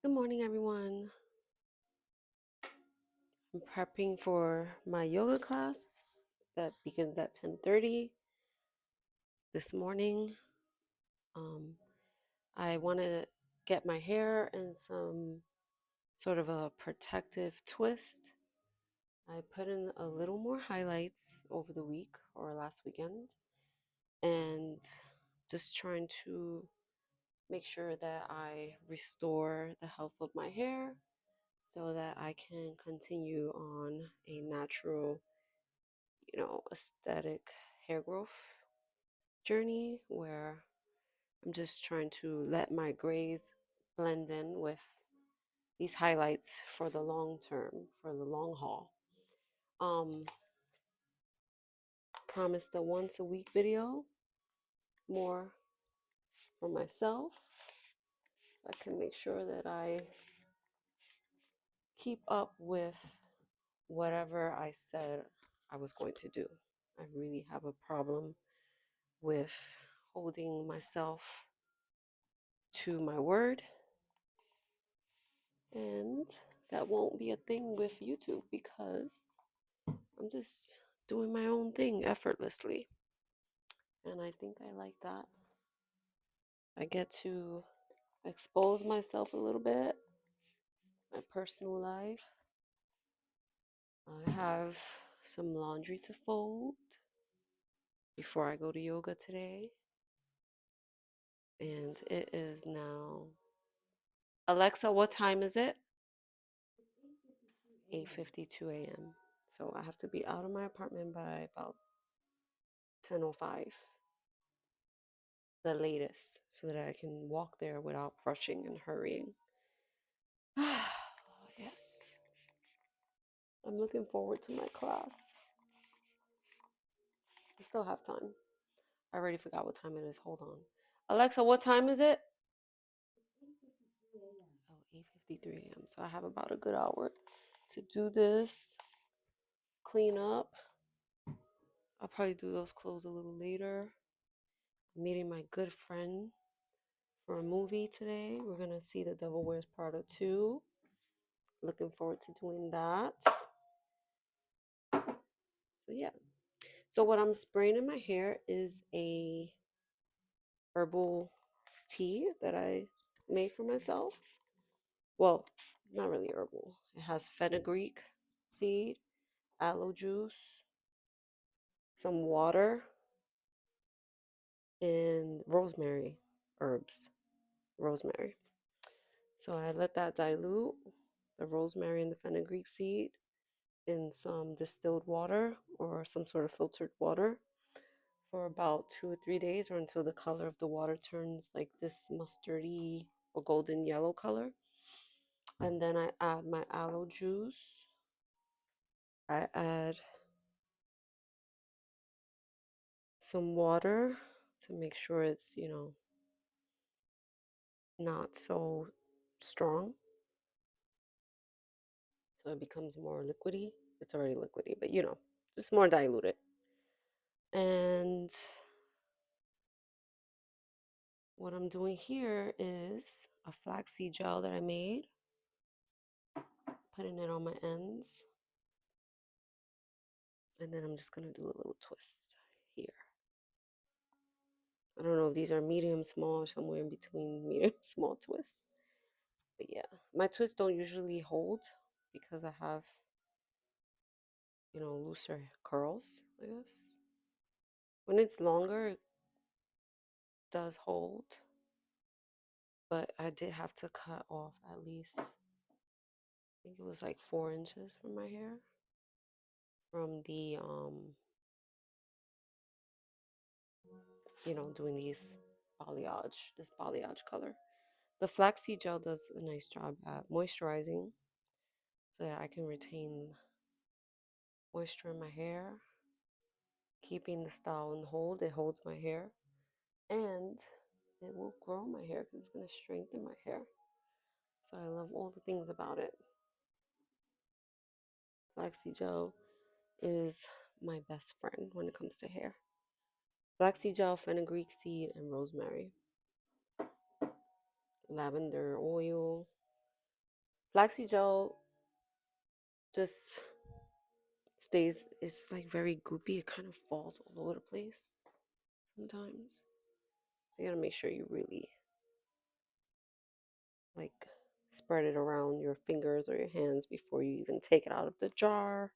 Good morning, everyone. I'm prepping for my yoga class that begins at 10:30 this morning. Um, I want to get my hair in some sort of a protective twist. I put in a little more highlights over the week or last weekend, and just trying to make sure that I restore the health of my hair so that I can continue on a natural aesthetic hair growth journey where I'm just trying to let my grays blend in with these highlights for the long term, for the long haul. Um, Promised a once a week video, more for myself, so I can make sure that I keep up with whatever I said I was going to do. I really have a problem with holding myself to my word, and that won't be a thing with YouTube because I'm just doing my own thing effortlessly. And I think I like that. I get to expose myself a little bit, my personal life. I have some laundry to fold before I go to yoga today. And it is now, Alexa, what time is it? 8:52 a.m. So I have to be out of my apartment by about 10:05, the latest, so that I can walk there without rushing and hurrying. Yes, I'm looking forward to my class. I still have time. I already forgot what time it is. Hold on. Alexa, what time is it? Oh, 8:53 a.m. So I have about a good hour to do this, clean up. I'll probably do those clothes a little later. I'm meeting my good friend for a movie today. We're going to see The Devil Wears Prada 2. Looking forward to doing that. So yeah. So what I'm spraying in my hair is a herbal tea that I made for myself. Well, not really herbal. It has fenugreek seed, aloe juice, some water, and rosemary herbs. Rosemary. So I let that dilute, the rosemary and the fenugreek seed, in some distilled water or some sort of filtered water for about 2 or 3 days, or until the color of the water turns like this mustardy or golden yellow color. And then I add my aloe juice. I add some water to make sure it's, not so strong. So it becomes more liquidy. It's already liquidy, but just more diluted. And what I'm doing here is a flaxseed gel that I made, putting it on my ends. And then I'm just going to do a little twist here. I don't know if these are medium, small, or somewhere in between medium, small twists. But yeah, my twists don't usually hold because I have, looser curls, I guess. When it's longer, it does hold. But I did have to cut off at least, I think it was like 4 inches from my hair from the, doing this balayage color. The flaxseed gel does a nice job at moisturizing so that I can retain moisture in my hair, keeping the style and hold. It holds my hair, and it will grow my hair because it's going to strengthen my hair. So I love all the things about it. Flaxseed gel is my best friend when it comes to hair. Flaxseed gel, fenugreek seed, and rosemary. Lavender oil. Flaxseed gel just stays, it's like very goopy. It kind of falls all over the place sometimes. So you gotta make sure you really like spread it around your fingers or your hands before you even take it out of the jar.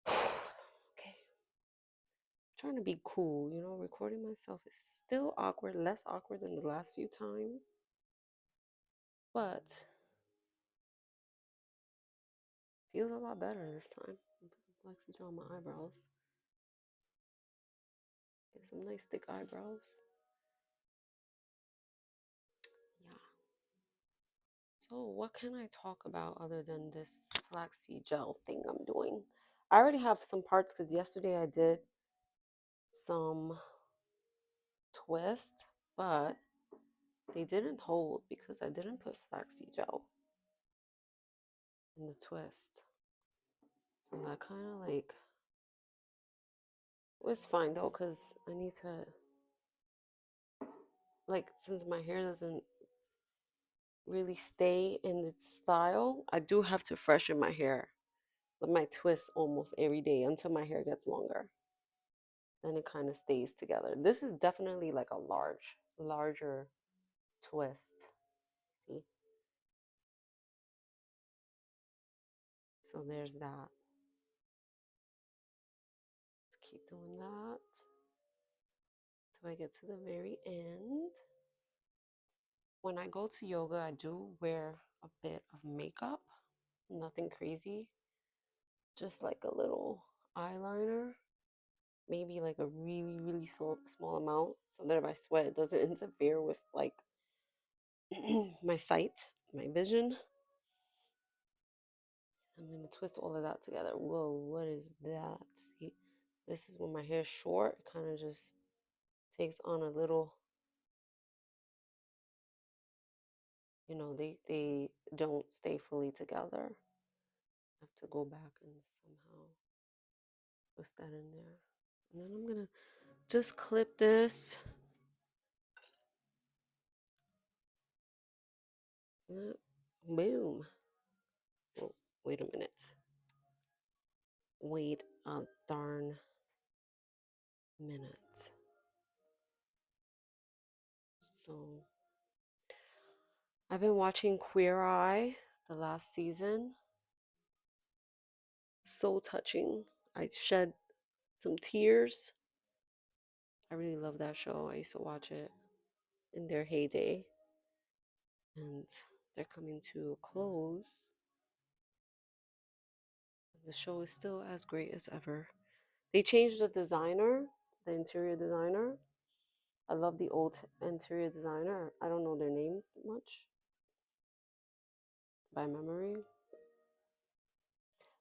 Okay, trying to be cool, recording myself is still awkward, less awkward than the last few times, but feels a lot better this time. I'm putting Flexi on my eyebrows. Get some nice thick eyebrows. Yeah. So what can I talk about other than this flaxseed gel thing I'm doing? I already have some parts because yesterday I did some twist, but they didn't hold because I didn't put flaxseed gel in the twist. So that kind of like was fine though because I need to like since my hair doesn't really stay in its style, I do have to freshen my hair with my twist almost every day until my hair gets longer. Then it kind of stays together. This is definitely like a larger twist. See? So there's that. Let's keep doing that till I get to the very end. When I go to yoga, I do wear a bit of makeup. Nothing crazy. Just like a little eyeliner. Maybe like a really, really small amount so that if I sweat, it doesn't interfere with like my sight, my vision. I'm gonna twist all of that together. Whoa, what is that? See, this is when my hair is short, it kind of just takes on a little, they don't stay fully together. I have to go back and somehow twist that in there. And then I'm gonna just clip this. Boom. Oh, wait a minute. Wait a darn minute. So I've been watching Queer Eye the last season. So touching. I shed some tears. I really love that show. I used to watch it in their heyday. And they're coming to a close. The show is still as great as ever. They changed the designer, the interior designer. I love the old interior designer. I don't know their names much by memory.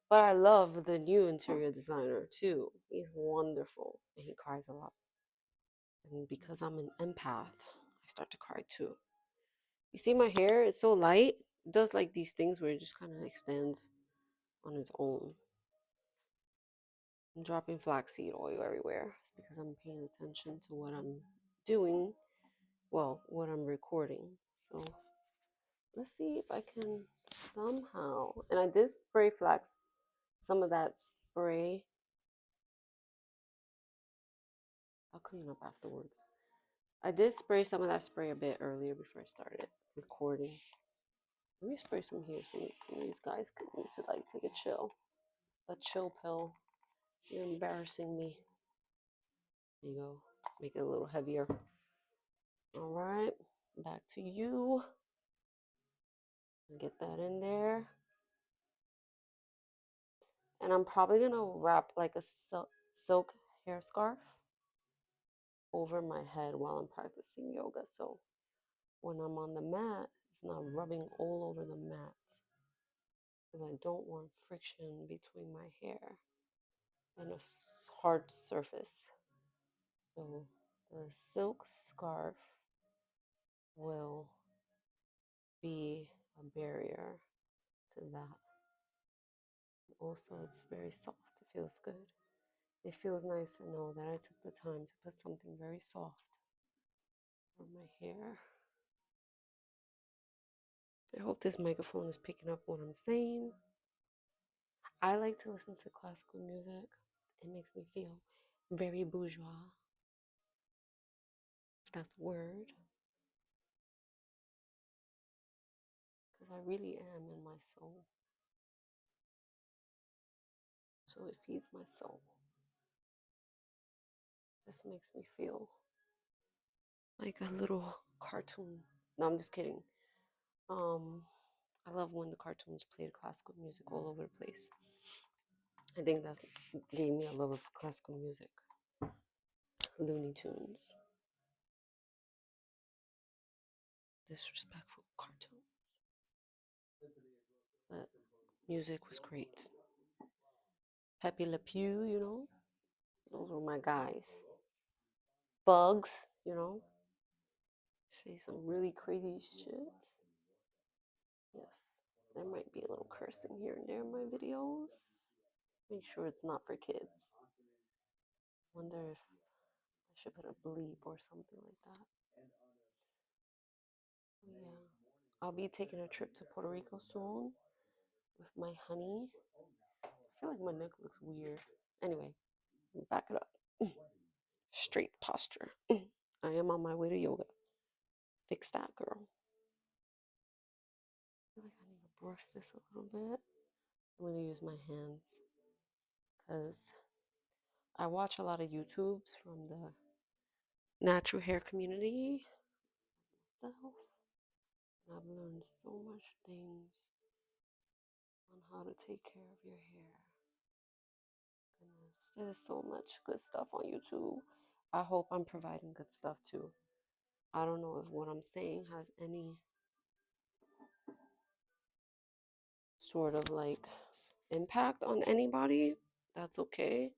But I love the new interior designer too. He's wonderful and he cries a lot. And because I'm an empath, I start to cry too. You see, my hair is so light. It does like these things where it just kind of extends on its own. I'm dropping flaxseed oil everywhere because I'm paying attention to what I'm doing. Well, what I'm recording. So let's see if I can somehow. And I did spray some of that spray. I'll clean up afterwards. I did spray some of that spray a bit earlier before I started recording. Let me spray some here so some of these guys could need to like take a chill pill. You're embarrassing me. There you go. Make it a little heavier. All right, back to you. Get that in there. And I'm probably gonna wrap like a silk hair scarf over my head while I'm practicing yoga. So when I'm on the mat, it's not rubbing all over the mat because I don't want friction between my hair and a hard surface. So the silk scarf will be a barrier to that. Also, it's very soft. It feels good. It feels nice to know that I took the time to put something very soft on my hair. I hope this microphone is picking up what I'm saying. I like to listen to classical music. It makes me feel very bourgeois, if that's a word, because I really am in my soul. So it feeds my soul. Just makes me feel like a little cartoon. No, I'm just kidding. I love when the cartoons played classical music all over the place. I think that's gave me a love of classical music. Looney Tunes. Disrespectful cartoon. But music was great. Pepe Le Pew, those were my guys. Bugs, say some really crazy shit. Yes, there might be a little cursing here and there in my videos. Make sure it's not for kids. Wonder if I should put a bleep or something like that. Yeah, I'll be taking a trip to Puerto Rico soon with my honey. I feel like my neck looks weird. Anyway, back it up. Straight posture. I am on my way to yoga. Fix that, girl. I feel like I need to brush this a little bit. I'm going to use my hands because I watch a lot of YouTubes from the natural hair community myself. And I've learned so much things on how to take care of your hair. Goodness, there's so much good stuff on YouTube. I hope I'm providing good stuff too. I don't know if what I'm saying has any sort of like impact on anybody. That's okay.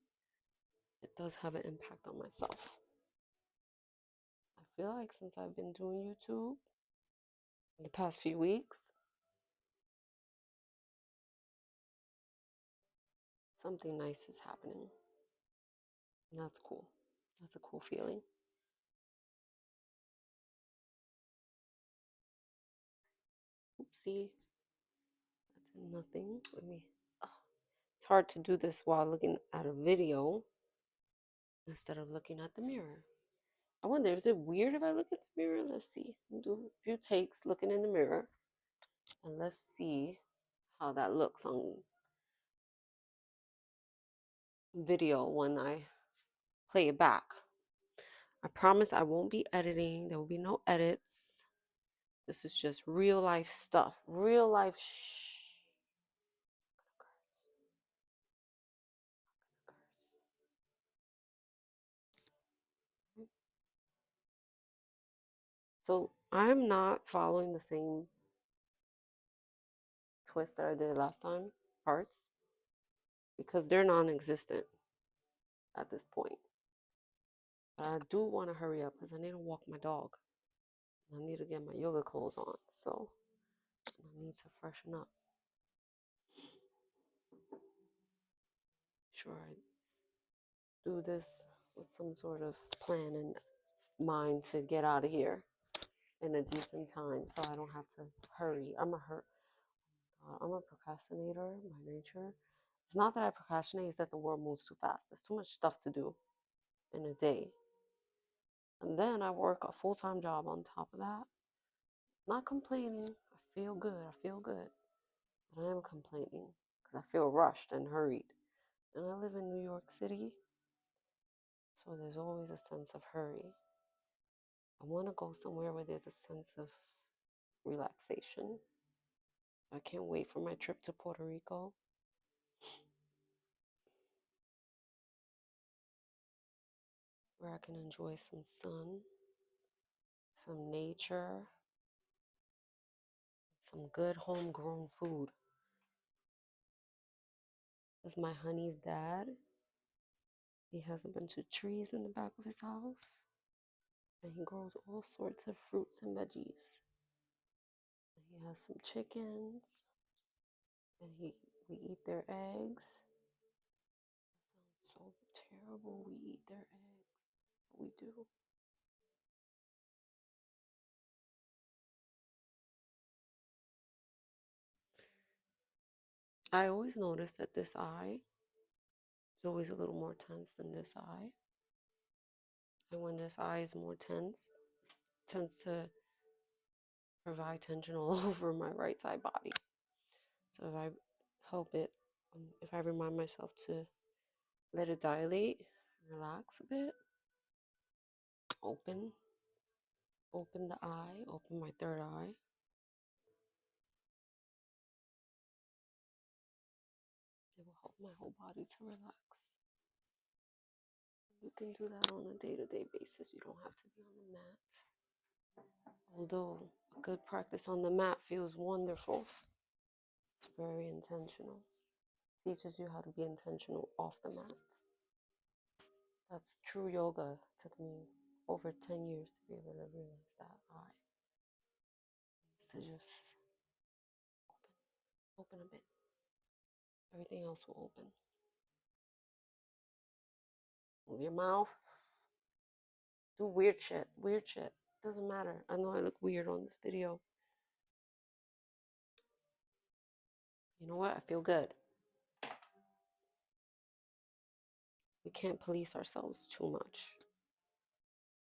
It does have an impact on myself. I feel like since I've been doing YouTube in the past few weeks, something nice is happening. And that's cool. That's a cool feeling. Oopsie. That's nothing. It's hard to do this while looking at a video instead of looking at the mirror. I wonder, is it weird if I look at the mirror? Let's see. I'll do a few takes looking in the mirror and let's see how that looks on video when I play it back. I promise I won't be editing. There will be no edits. This is just real life stuff. Real life So I'm not following the same twist that I did last time, parts, because they're non-existent at this point. But I do want to hurry up because I need to walk my dog. I need to get my yoga clothes on, so I need to freshen up. Sure, I do this with some sort of plan in mind to get out of here in a decent time, so I don't have to hurry. I'm a procrastinator by nature. It's not that I procrastinate; it's that the world moves too fast. There's too much stuff to do in a day, and then I work a full-time job on top of that. Not complaining. I feel good. I feel good. But I am complaining because I feel rushed and hurried. And I live in New York City, so there's always a sense of hurry. I want to go somewhere where there's a sense of relaxation. I can't wait for my trip to Puerto Rico. Where I can enjoy some sun, some nature, some good homegrown food. As my honey's dad, he has a bunch of trees in the back of his house, and he grows all sorts of fruits and veggies. He has some chickens, and we eat their eggs. That sounds so terrible. We eat their eggs. We do. I always notice that this eye is always a little more tense than this eye. And when this eye is more tense, it tends to provide tension all over my right side body. So if I help it, if I remind myself to let it dilate, relax a bit, open the eye, open my third eye. It will help my whole body to relax. You can do that on a day-to-day basis. You don't have to be on the mat. Although a good practice on the mat feels wonderful. It's very intentional. Teaches you how to be intentional off the mat. That's true yoga. It took me over 10 years to be able to realize that eye needs to just open a bit. Everything else will open. Move your mouth. Do weird shit. Weird shit. Doesn't matter. I know I look weird on this video. You know what? I feel good. We can't police ourselves too much.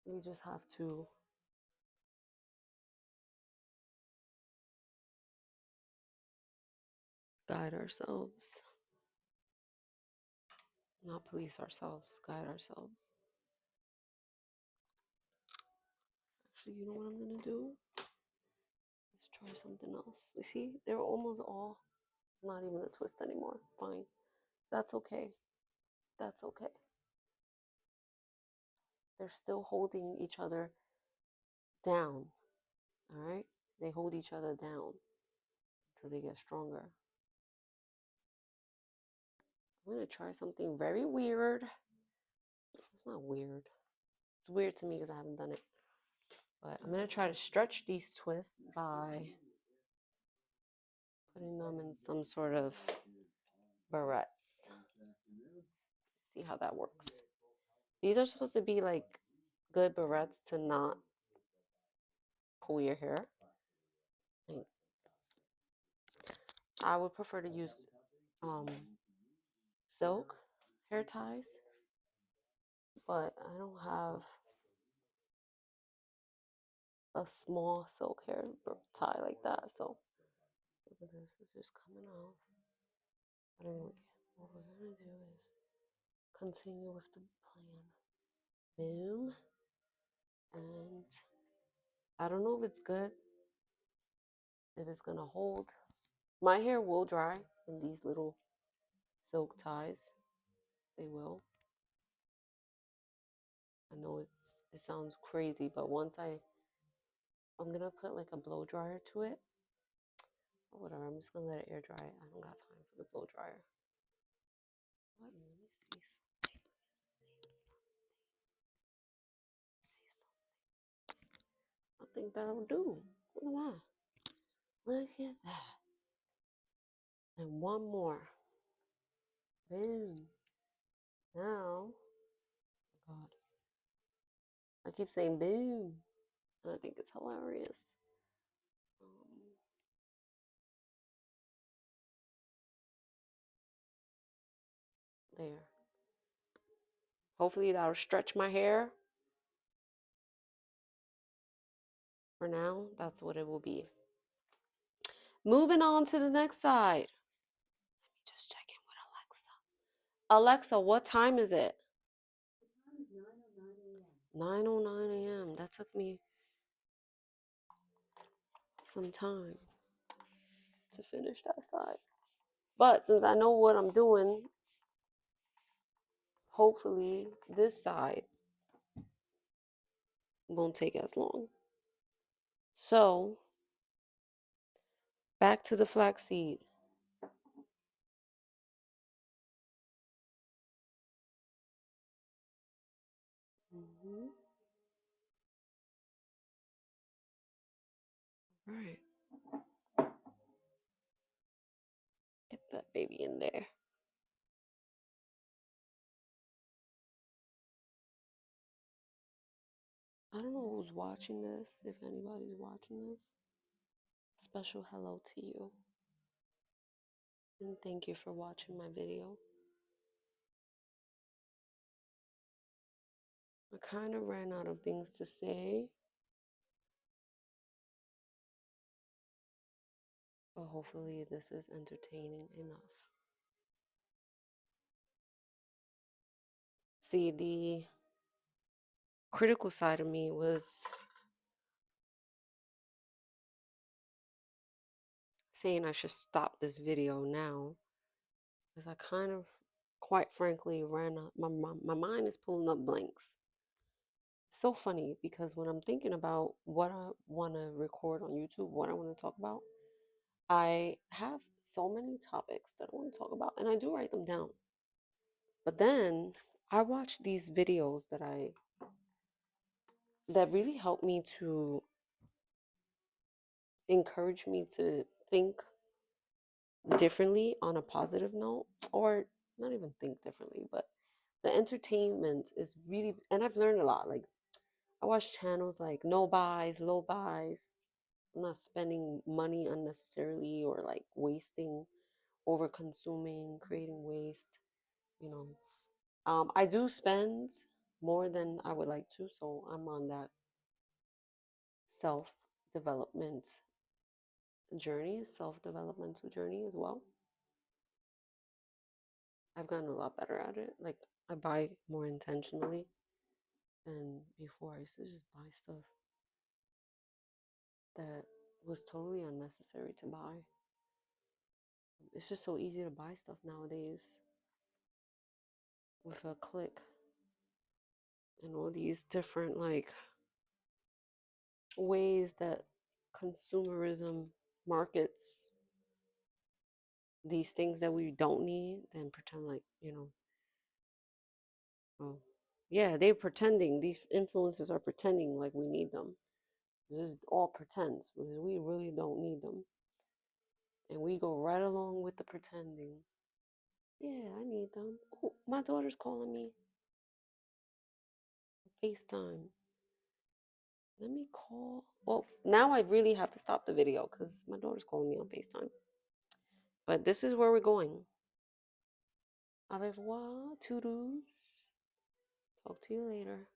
We just have to guide ourselves. Not police ourselves, guide ourselves. Actually, you know what I'm gonna do? Let's try something else. You see, they're almost all not even a twist anymore. Fine. That's okay. That's okay. They're still holding each other down. All right? They hold each other down until they get stronger. I'm gonna try something very weird. It's not weird. It's weird to me because I haven't done it. But I'm gonna try to stretch these twists by putting them in some sort of barrettes. See how that works. These are supposed to be like good barrettes to not pull your hair. I would prefer to use silk hair ties, but I don't have a small silk hair tie like that. So look at this, it's just coming off. But anyway, what we're gonna do is continue with the plan. Boom. And I don't know if it's good, if it's gonna hold. My hair will dry in these little silk ties. They will. I know it sounds crazy, but I'm gonna put like a blow dryer to it. Or whatever, I'm just gonna let it air dry. I don't got time for the blow dryer. Let me see something. I think that'll do. Look at that. Look at that. And one more. Boom. Now, God, I keep saying boom, and I think it's hilarious. There. Hopefully that'll stretch my hair. For now, that's what it will be. Moving on to the next side. Let me just check in with Alexa. Alexa, what time is it? 9:09 a.m. That took me some time to finish that side. But since I know what I'm doing, hopefully this side won't take as long. So, back to the flaxseed. Mm-hmm. Right. Get that baby in there. I don't know who's watching this, if anybody's watching this. Special hello to you. And thank you for watching my video. I kind of ran out of things to say, but hopefully this is entertaining enough. See, the critical side of me was saying I should stop this video now because I kind of, quite frankly, ran out. My mind is pulling up blanks. It's so funny because when I'm thinking about what I want to record on YouTube, what I want to talk about, I have so many topics that I want to talk about, and I do write them down. But then I watch these videos that really help me to encourage me to think differently on a positive note, or not even think differently, but the entertainment is really, and I've learned a lot. Like, I watch channels like no buys, low buys. I'm not spending money unnecessarily or like wasting, over consuming, creating waste, you know. I do spend more than I would like to, so I'm on that self development self-developmental journey as well. I've gotten a lot better at it. Like, I buy more intentionally, and before I used to just buy stuff that was totally unnecessary to buy. It's just so easy to buy stuff nowadays with a click, and all these different like ways that consumerism markets these things that we don't need and pretend like, oh, yeah, they're pretending. These influencers are pretending like we need them. This is all pretense because we really don't need them. And we go right along with the pretending. Yeah, I need them. Oh, my daughter's calling me. FaceTime. Let me call. Well, now I really have to stop the video because my daughter's calling me on FaceTime. But this is where we're going. Au revoir, toodles. Talk to you later.